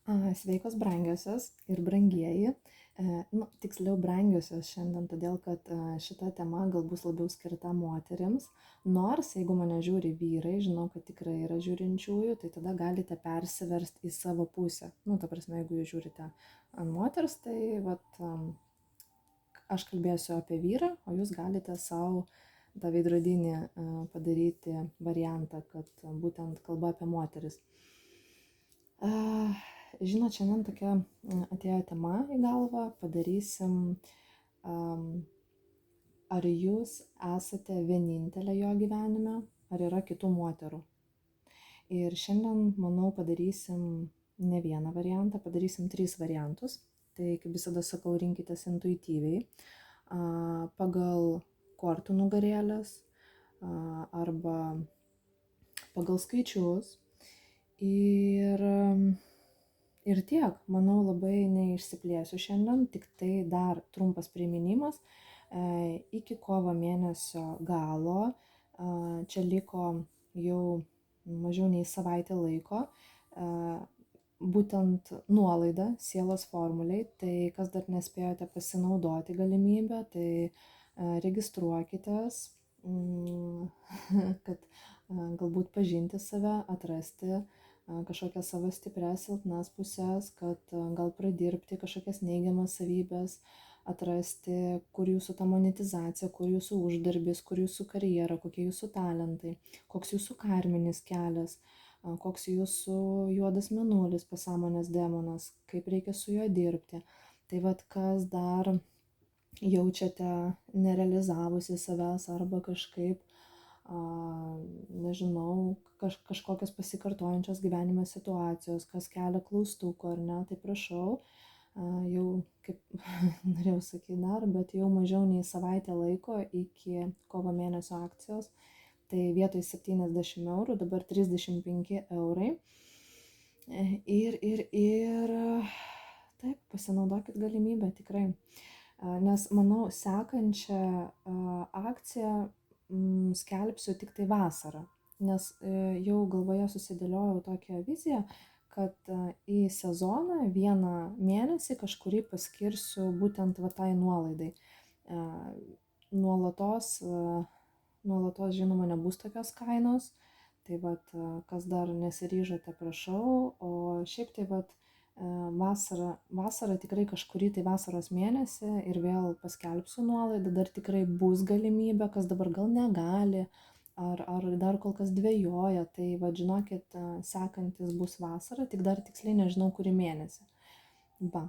Sveikos brangiosios ir brangieji. Tiksliau brangiosios šiandien, todėl kad šita tema gal bus labiau skirta moterims. Nors, jeigu mane žiūri vyrai, žinau, kad tikrai yra žiūrinčiųjų, tai tada galite persiversti į savo pusę. Ta prasme, jeigu jūs žiūrite ant moters, tai aš kalbėsiu apie vyrą, o jūs galite savo tą veidrodinį padaryti variantą, kad būtent kalba apie moteris. Žinot, šiandien tokia atėjo tema į galvą, padarysim, ar jūs esate vienintelė jo gyvenime, ar yra kitų moterų. Ir šiandien, manau, padarysim ne vieną variantą, padarysim 3 variantus. Tai, kaip visada sakau, rinkitės intuityviai, pagal kortų nugarėlės arba pagal skaičius. Ir tiek, manau, labai neišsiplėsiu šiandien, tik tai dar trumpas priminimas. Iki kovo mėnesio galo, čia liko jau mažiau nei savaitę laiko, būtent nuolaida sielos formuliai, tai kas dar nespėjote pasinaudoti galimybę, tai registruokitės, kad galbūt pažinti save, atrasti kažkokias savo stiprias, silpnas pusės, kad gal pradirbti kažkokias neigiamas savybės, atrasti, kur jūsų ta monetizacija, kur jūsų uždarbis, kur jūsų karjera, kokie jūsų talentai, koks jūsų karminis kelias, koks jūsų juodas mėnulis, pasąmonės demonas, kaip reikia su juo dirbti. Tai vat kas dar jaučiate nerealizavusi savęs arba kažkaip nežinau, kažkokios pasikartojančios gyvenime situacijos, kas kelia klaustukų ar ne, tai prašau, jau kaip norėjau sakyti dar, bet jau mažiau nei savaitę laiko iki kovo mėnesio akcijos, tai vietoj 70 eurų, dabar 35 eurai. Ir taip, pasinaudokit galimybę tikrai, nes manau, sekančią akciją skelbsiu tik tai vasarą, nes jau galvoje susidėliojau tokią viziją, kad į sezoną vieną mėnesį kažkurį paskirsiu būtent tai nuolaidai. Nuolatos žinoma nebus tokios kainos, tai kas dar nesiryžote, prašau, o šiaip tai vasarą tikrai kažkurį tai vasaros mėnesį ir vėl paskelbsiu nuolaidą, dar tikrai bus galimybė, kas dabar gal negali, ar dar kol kas dvejoja, tai žinokit, sekantis bus vasara, tik dar tiksliai nežinau kurį mėnesį. Tai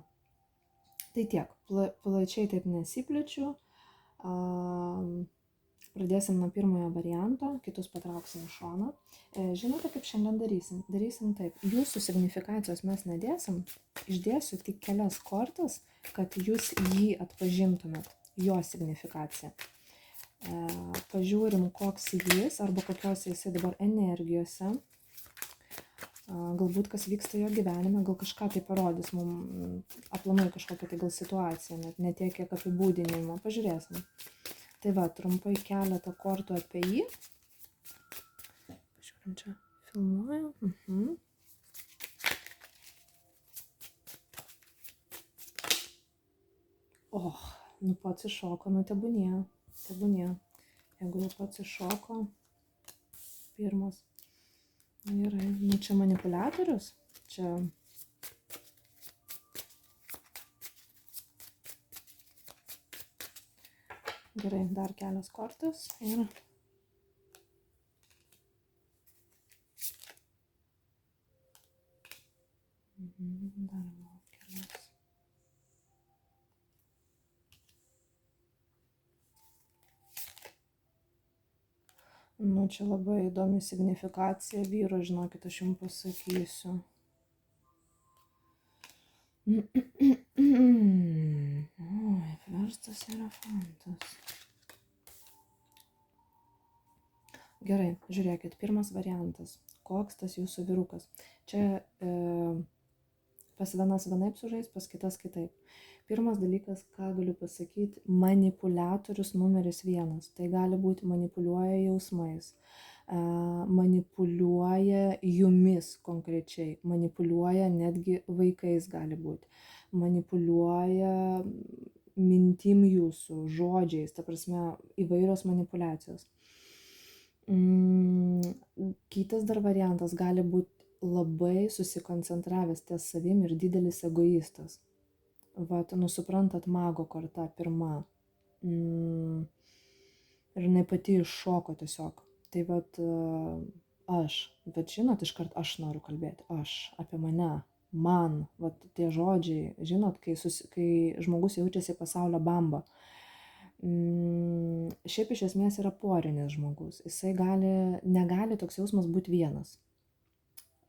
tiek, plačiai taip nesiplečiu. Pradėsim nuo pirmojo varianto, kitus patrauksim į šoną. Žinote, kaip šiandien darysim? Darysim taip. Jūsų signifikacijos mes nedėsim, išdėsiu tik kelias kortas, kad jūs jį atpažintumėt, jo signifikaciją. Pažiūrim, koks jis arba kokios jisai dabar energijose. Galbūt kas vyksta jo gyvenime, gal kažką tai parodys mums, aplamai kažkokią tai gal situaciją, ne tiek kiek apibūdinimo. Pažiūrėsim. Tai trumpai keletą kortų apie jį. Pažiūrim, čia filmuoju. Pats iššoko, tebūnie. Jeigu pats iššoko, pirmas. Gerai, čia manipuliatorius, čia gerai, dar kelios kortos ir dar kelios. Čia labai įdomi signifikacija vyro, žinokit, aš jums pasakysiu. Verstas hierofantas. Gerai, žiūrėkit, pirmas variantas. Koks tas jūsų vyrukas? Čia pas vienas vienaip sužais, pas kitas kitaip. Pirmas dalykas, ką galiu pasakyti, manipuliatorius numeris 1. Tai gali būti manipuliuoja jausmais, manipuliuoja jumis konkrečiai, manipuliuoja netgi vaikais gali būti, manipuliuoja mintim jūsų, žodžiais, ta prasme įvairios manipulacijos. Kitas dar variantas gali būti labai susikoncentravęs ties savim ir didelis egoistas. Vat, suprantat, mago korta pirma. Ir jinai pati iššoko tiesiog. Tai vat bet žinot, iškart aš noriu kalbėti, aš, apie mane, man, vat tie žodžiai, žinot, kai žmogus jaučiasi pasaulio bamba. Šiaip iš esmės yra porinis žmogus, jisai negali toks jausmas būti vienas.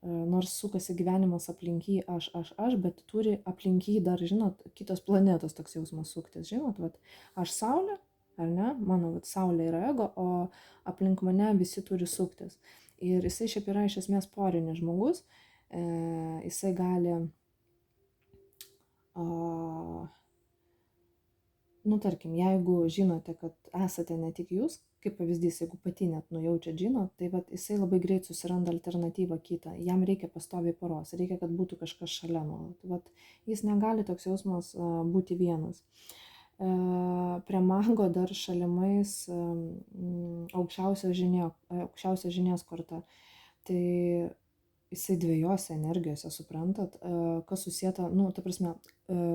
Nors sukasi gyvenimas aplink jį aš, bet turi aplink jį dar, žinot, kitos planetos toks jausmas suktis, žinot, vat aš Saulė, ar ne, mano vat Saulė yra ego, o aplink mane visi turi suktis. Ir jisai šiaip yra iš esmės porinis žmogus, jisai gali, tarkim, jeigu žinote, kad esate ne tik jūs, kaip pavyzdys, jeigu pati net nujaučiat žinot, tai vat jisai labai greit susiranda alternatyvą kitą, jam reikia pastoviai poros, reikia, kad būtų kažkas šalia nuolat. Vat jis negali toks jausmas būti vienas. Prie mago dar šalimais aukščiausios žinios korta. Tai jisai dviejose energijose, suprantat, kas susieta, ta prasme,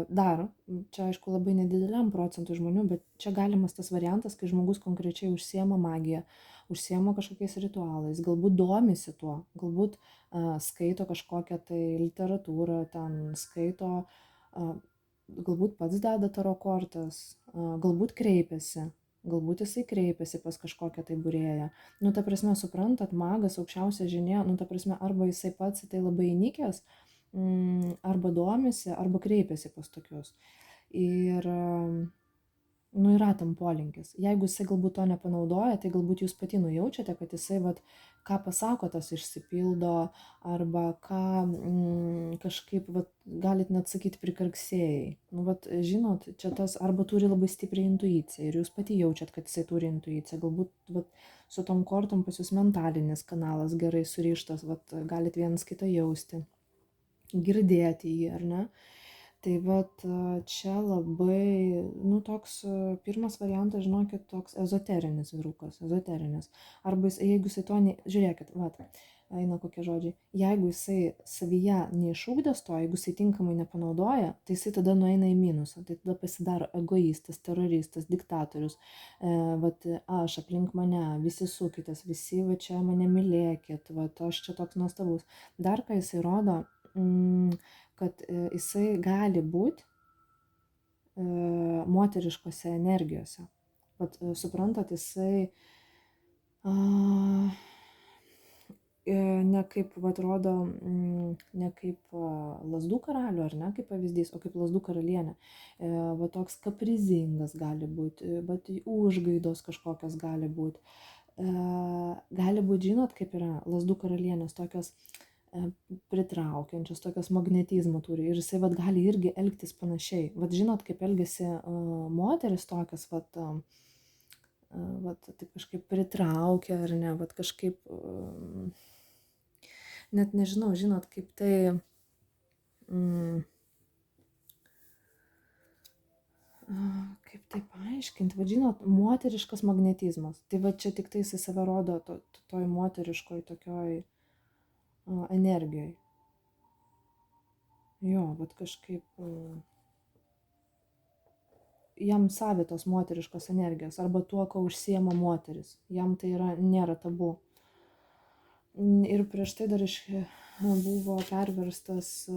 dar, čia aišku labai nedideliam procentui žmonių, bet čia galimas tas variantas, kai žmogus konkrečiai užsiema magiją, užsiema kažkokiais ritualais, galbūt domisi tuo, galbūt skaito kažkokią tai literatūrą, ten skaito, galbūt pats deda taro kortas, galbūt kreipiasi pas kažkokią tai būrėją. Ta prasme, suprantat, magas aukščiausia žinia, ta prasme, arba jisai pats tai labai įnikęs, arba domisi, arba kreipiasi pas tokius. Ir, yra tam polinkis. Jeigu jisai galbūt to nepanaudoja, tai galbūt jūs pati nujaučiate, kad jisai, ką pasako, tas išsipildo, arba ką kažkaip, galit net sakyti, prikarksėjai. Žinot, čia tas, arba turi labai stiprią intuiciją ir jūs pati jaučiat, kad jisai turi intuiciją. Galbūt su tom kortom pas jūs mentalinis kanalas gerai surištas, galit vienas kitą jausti, girdėti jį, ar ne? Tai čia labai, toks pirmas variantas, žinokit, toks ezoterinis vyrukas, ezoterinis. Arba jeigu jisai to, žiūrėkit, eina kokie žodžiai, jeigu jisai savyje neišugdęs to, jeigu jisai tinkamai nepanaudoja, tai jisai tada nueina į minusą, tai tada pasidaro egoistas, teroristas, diktatorius, aš aplink mane, visi sukitės, visi čia mane mylėkit, aš čia toks nuostabus. Dar ką jisai rodo, kad jisai gali būti moteriškose energijose. Suprantat, jisai ne kaip, rodo, ne kaip lazdų karalių, ar ne, kaip pavyzdys, o kaip lazdų karalienė. Toks kaprizingas gali būti, užgaidos kažkokios gali būti. Gali būti, žinot, kaip yra lazdų karalienės, tokios pritraukiančios, tokios magnetizmo turi ir jisai gali irgi elgtis panašiai. Žinot, kaip elgesi moteris tokios, taip kažkaip pritraukia, ar ne, kažkaip, net nežinau, žinot, kaip tai, kaip tai paaiškinti, žinot, moteriškas magnetizmas. Tai čia tik tai jisai save rodo toj moteriškoj tokioj energijoj. Jo, kažkaip jam savitos moteriškos energijos, arba tuo, ko užsiema moteris. Jam tai nėra tabu. Ir prieš tai dar buvo perverstas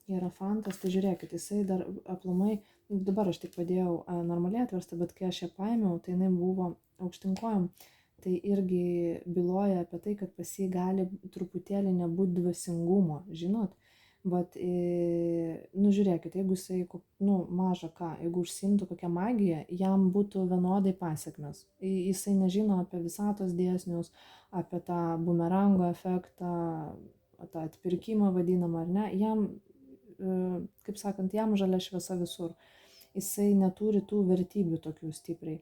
hierofantas, tai žiūrėkit, jisai dar aplamai, dabar aš tik padėjau normaliai atverstą, bet kai aš ją paėmiau, tai jinai buvo aukštinkojom. Tai irgi byloja apie tai, kad pas jį gali truputėlį nebūti dvasingumo, žinot. Žiūrėkit, jeigu jisai, maža ką, jeigu užsiimtų kokią magiją, jam būtų vienodai pasekmes. Jisai nežino apie visatos dėsnius, apie tą bumerango efektą, tą atpirkimą vadinamą, ar ne. Jam, kaip sakant, jam žalia šviesa visur. Jisai neturi tų vertybių tokių stipriai.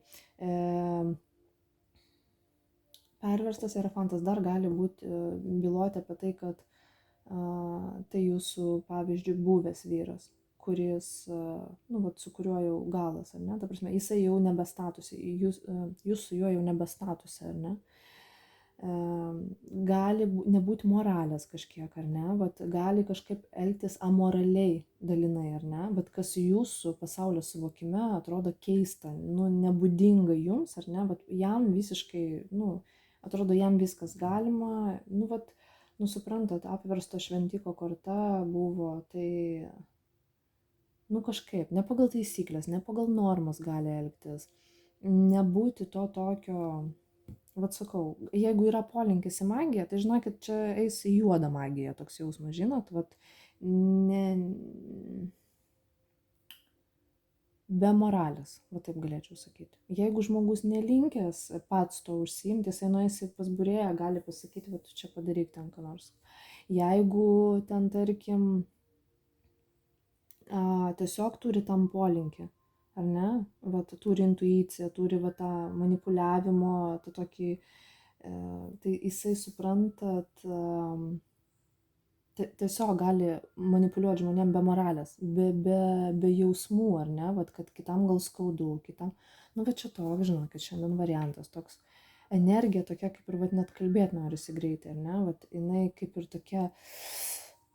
Perverstas hierofantas dar gali būti byloti apie tai, kad tai jūsų, pavyzdžiui, buvęs vyras, kuris, nu, vat, su kuriuo jau galas, ar ne? Ta prasme, jisai jau nebestatusi, jūs su juo jau nebestatusi, ar ne? Gali nebūti moralės kažkiek, ar ne? Vat, gali kažkaip elgtis amoraliai dalinai, ar ne? Bet kas jūsų pasaulio suvokime atrodo keista, nu, nebūdinga jums, ar ne? Vat, jam visiškai, nu, atrodo, jam viskas galima, nu, vat, nu, suprantat, apversto šventiko korta buvo, tai, nu, kažkaip, ne pagal taisyklės, ne pagal normas gali elgtis, nebūti to tokio, vat sakau, jeigu yra polinkis į magiją, tai žinokit, čia eis į juodą magiją toks jausmas, žinot, vat, ne, be moralės, va taip galėčiau sakyti. Jeigu žmogus nelinkęs pats to užsiimti, jisai nueis pas būrėją, gali pasakyti, va tu čia padaryk ten ką nors. Jeigu ten, tarkim, tiesiog turi tam polinkį, ar ne, va turi intuiciją, turi va tą manipuliavimo, tą tokį, tai jisai suprantat, tiesiog gali manipuliuoti žmonėm be moralės, be jausmų, ar ne, vat, kad kitam gal skaudu, kitam, nu, bet čia toks, žinokit, šiandien variantas, toks energija tokia, kaip ir, vat, net kalbėti norisi greitai, ar ne, vat, jinai kaip ir tokia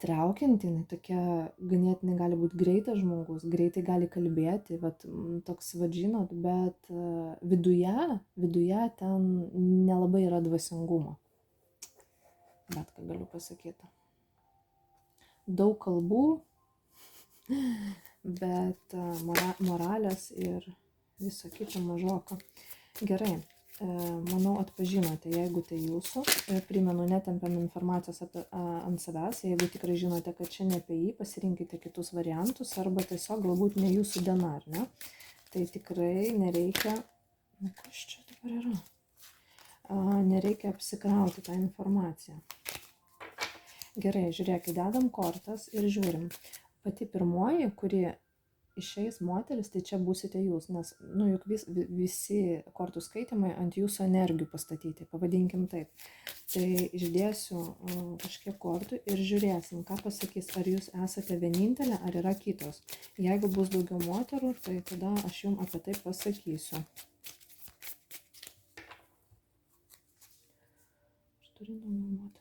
traukianti, jinai tokia ganėtinai gali būti greitas žmogus, greitai gali kalbėti, vat, toks, vat, žinot, bet viduje ten nelabai yra dvasingumo, bet ką galiu pasakyti. Daug kalbų, bet moralės ir viso kito mažoka. Gerai, manau atpažinote, jeigu tai jūsų. Primenu, netempiam informacijos ant savęs. Jeigu tikrai žinote, kad čia ne apie jį, pasirinkite kitus variantus arba tiesiog galbūt ne jūsų diena, ar ne? Tai tikrai nereikia... Na, kas čia dabar yra? Nereikia apsikrauti tą informaciją. Gerai, žiūrėkit, dedam kortas ir žiūrim. Pati pirmoji, kuri išeis moteris, tai čia būsite jūs, nes, nu, juk visi kortų skaitimai ant jūsų energijų pastatyti, pavadinkim taip. Tai išdėsiu kažkiek kortų ir žiūrėsim, ką pasakys, ar jūs esate vienintelė, ar yra kitos. Jeigu bus daugiau moterų, tai tada aš jums apie tai pasakysiu. Aš turiu daugiau moterų.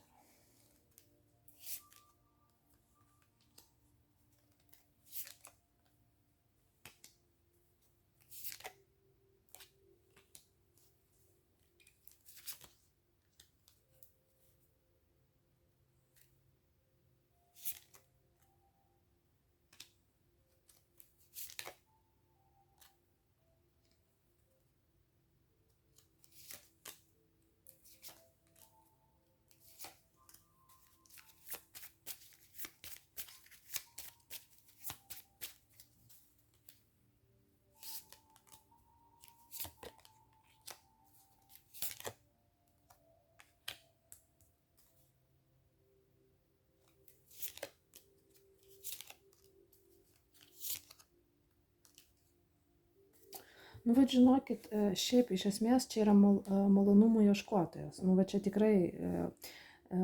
Nu, va, žinokit, šiaip iš esmės čia yra malonumų ieškotojas. Nu, va, čia tikrai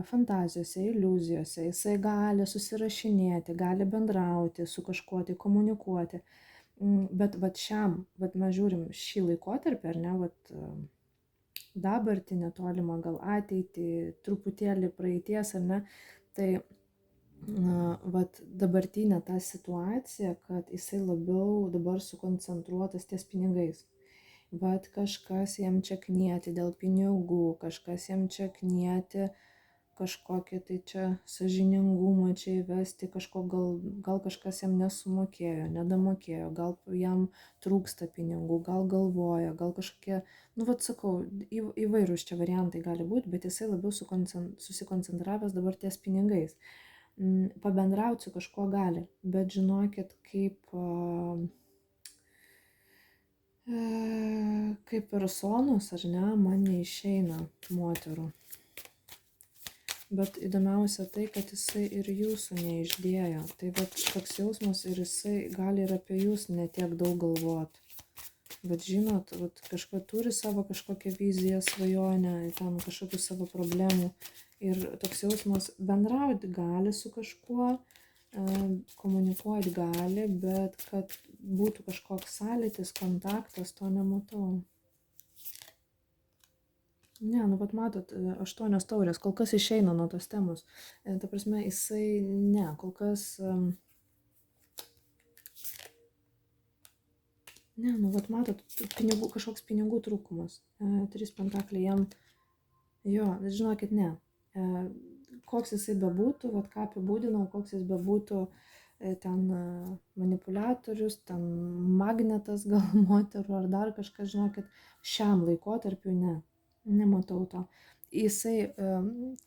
fantazijose, iliuzijose, jisai gali susirašinėti, gali bendrauti su kažkuo, tai komunikuoti. Bet va šiam, va mes žiūrim šį laikotarpį, ar ne, va dabartį, netolimą gal ateitį, truputėlį praeities, ar ne, tai vat dabartinė ta situacija, kad jisai labiau dabar sukoncentruotas ties pinigais. Vat kažkas jam čia knieti dėl pinigų, kažkas jam čia knieti kažkokį tai čia sąžiningumą čia įvesti, gal kažkas jam nesumokėjo, nedamokėjo, gal jam trūksta pinigų, gal galvoja, gal kažkokie, nu vat sakau, įvairūs čia variantai gali būti, bet jisai labiau susikoncentravęs dabar ties pinigais. Pabendrauti su kažkuo gali, bet žinokit, kaip personos, ar ne, man neišeina moterų. Bet įdomiausia tai, kad jisai ir jūsų neišdėjo. Tai vat toks jausmas ir jisai gali ir apie jūs netiek daug galvoti. Bet žinot, vat turi savo kažkokią viziją, svajonę, ten kažkokių savo problemų. Ir toks jausmas bendrauti gali su kažkuo, komunikuoti gali, bet kad būtų kažkoks sąlytis, kontaktas, to nematau. Ne, nu vat matot, 8 taurės, kol kas išeina nuo tos temos. Ta prasme, jisai, ne, kol kas, ne, nu vat matot, pinigų, kažkoks pinigų trūkumas. 3 pentakliai jam, jo, žinokit, ne. Koks jisai bebūtų, vat ką apibūdinau, koks jis bebūtų, ten manipuliatorius, ten magnetas gal moterų ar dar kažkas, žinokit, šiam laikotarpiu ne, nematau to. Jisai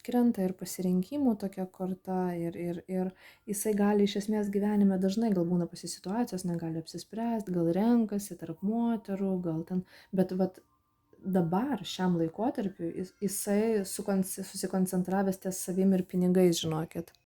krenta ir pasirinkimų tokia korta ir jisai gali iš esmės gyvenime dažnai gal būna pas jį situacijos, negali apsispręsti, gal renkasi tarp moterų, gal ten, bet vat dabar šiam laikotarpiu jisai susikoncentravęs ties savim ir pinigais, žinokit.